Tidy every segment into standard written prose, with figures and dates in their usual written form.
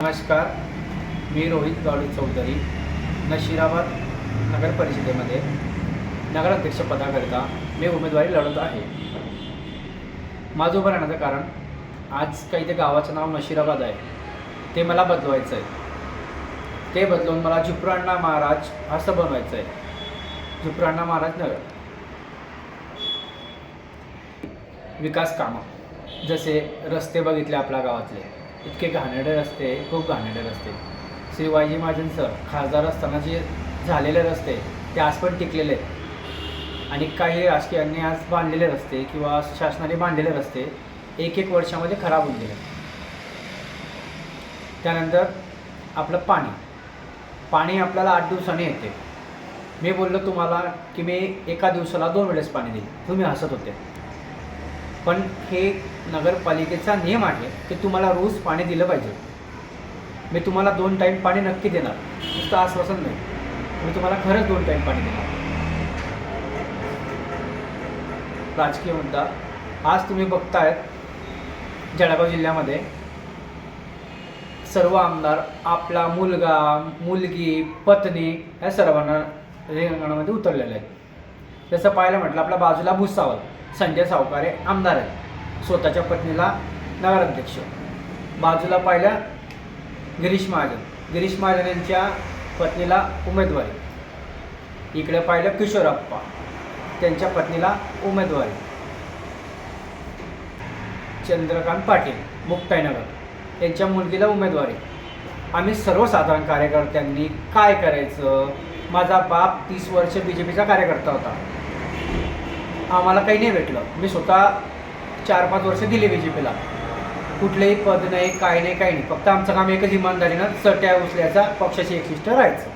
नमस्कार, मी रोहित गावडे चौधरी नशिराबाद नगर परिषदेमध्ये नगराध्यक्ष पदाकरिता मी उमेदवारी लढत आहे. माझं उभं राहण्याचं कारण आज काही ते गावाचं नाव नशिराबाद आहे, ते मला बदलवायचं आहे. ते बदलून मला झुपराण्णा महाराज असं बनवायचं आहे. झुपराण्णा महाराज नगर. विकास कामं जसे रस्ते बघितले आपल्या गावातले, इतके घाणेरडे रस्ते, खूप घाणेरडे रस्ते. श्री वायजी महाजन सर खासदार असताना जे झालेले रस्ते ते आज पण टिकलेले आहेत. आणि काही राजकीयांनी आज बांधलेले रस्ते किंवा शासनाने बांधलेले रस्ते एक वर्षामध्ये खराब होऊन गेले. त्यानंतर आपलं पाणी आपल्याला 8 दिवसांनी येते. मी बोललो तुम्हाला की मी एका दिवसाला 2 वेळेस पाणी देईन, तुम्ही हसत होते. पण हे नगरपालिकेचा नियम आहे की तुम्हाला रोज पाणी दिलं पाहिजे. मी तुम्हाला 2 टाईम पाणी नक्की देणार, नुसतं आश्वासन नाही, मी तुम्हाला खरंच 2 टाईम पाणी देणार. राजकीय मुद्दा आज तुम्ही बघतायत जळगाव जिल्ह्यामध्ये सर्व आमदार आपला मुलगा, मुलगी, पत्नी या सर्वांना रिंगणामध्ये उतरलेले आहेत. जसं पाहायला म्हटलं आपल्या बाजूला भुसावळ संजय सावकारे आमदार आहेत, स्वतःच्या पत्नीला नगराध्यक्ष. बाजूला पाहिलं गिरीश महाजन यांच्या पत्नीला उमेदवारी. इकडे पाहिलं किशोरप्पा, त्यांच्या पत्नीला उमेदवारी. चंद्रकांत पाटील मुक्ताईनगर, यांच्या मुलगीला उमेदवारी. आम्ही सर्वसाधारण कार्यकर्त्यांनी काय करायचं? माझा बाप 30 वर्ष BJPचा कार्यकर्ता होता, आम्हाला काही नाही भेटलं. मी स्वतः 4-5 वर्ष दिली BJPला, कुठलेही पद नाही, काही नाही. फक्त आमचं काम एकच, इमानदारीनं चट्या उचल्याचा, पक्षाशी एकनिष्ठ राहायचं.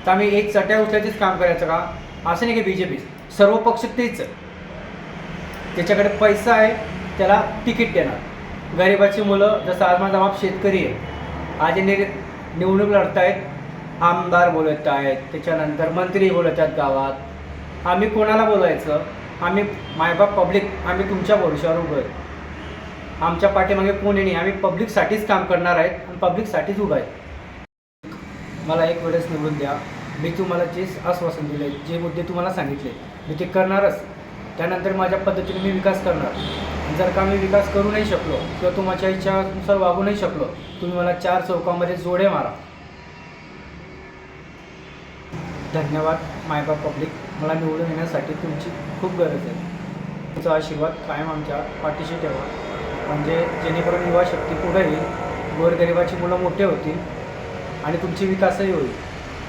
तर आम्ही एक चट्या उचल्याचेच काम करायचं का? असं नाही की BJP सर्व पक्ष तेच, त्याच्याकडे पैसा आहे त्याला तिकीट देणार. गरिबाची मुलं, जसं आज माझा बाप शेतकरी आहे, आज निवडणूक लढतायत, आमदार बोलत आहेत, त्याच्यानंतर मंत्री बोलत आहेत गावात. आम्ही कोणाला बोलायचं? आम्ही मायबाप पब्लिक, आम्ही तुमच्या भरोश्यावर उभं आहे. आमच्या पाठीमागे कोणी नाही, आम्ही पब्लिकसाठीच काम करणार आहेत आणि पब्लिकसाठीच उभं आहे. मला एक वेळेस निवडून द्या. मी तुम्हाला जे आश्वासन दिले, जे मुद्दे तुम्हाला सांगितले, मी ते करणारच. त्यानंतर माझ्या पद्धतीने मी विकास करणार. जर का मी विकास करू नाही शकलो किंवा तुमच्या इच्छानुसार वागू नाही शकलो, तुम्ही मला 4 चौकामध्ये जोडे मारा. धन्यवाद मायबाप पब्लिक. मला निवडून येण्यासाठी तुमची खूप गरज आहे. तुमचा आशीर्वाद कायम आमच्या पाठीशी ठेवा, म्हणजे जेणेकरून युवा शक्ती पुढे येईल, गोरगरिबाची मुलं मोठे होतील आणि तुमची विकासही होईल.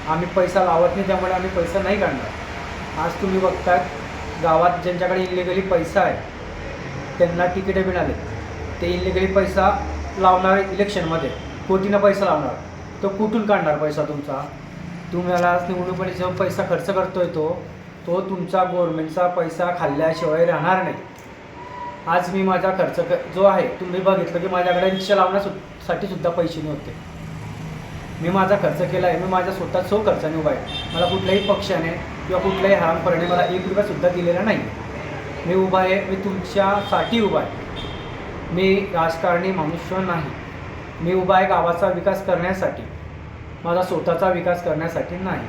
आम्ही पैसा लावत नाही, त्यामुळे आम्ही पैसा नाही काढणार. आज तुम्ही बघतात गावात ज्यांच्याकडे इलिगली पैसा आहे त्यांना तिकीटे मिळाले. ते इलिगली पैसा लावणार इलेक्शनमध्ये, कोटीनं पैसा लावणार. तो कुठून काढणार पैसा तुमचा? तुम्हाला निवडणुकीमध्ये जो पैसा खर्च करतोय तो तुमचा गव्हर्नमेंटचा पैसा खाल्ल्याशिवाय राहणार नाही. आज मी माझा खर्च जो आहे, तुम्ही बघितलं की माझ्याकडे रिक्षा लावण्यासाठी सुद्धा पैसे नव्हते. मी माझा खर्च केला आहे, मी माझ्या स्वतः खर्चाने उभा आहे. मला कुठल्याही पक्षाने किंवा कुठल्याही हरामखोराने मला 1 रुपयासुद्धा दिलेला नाही. मी उभा आहे, मी तुमच्यासाठी उभा आहे. मी राजकारणी मनुष्य नाही. मी उभा आहे गावाचा विकास करण्यासाठी, माझा स्वतःचा विकास करण्यासाठी नाही.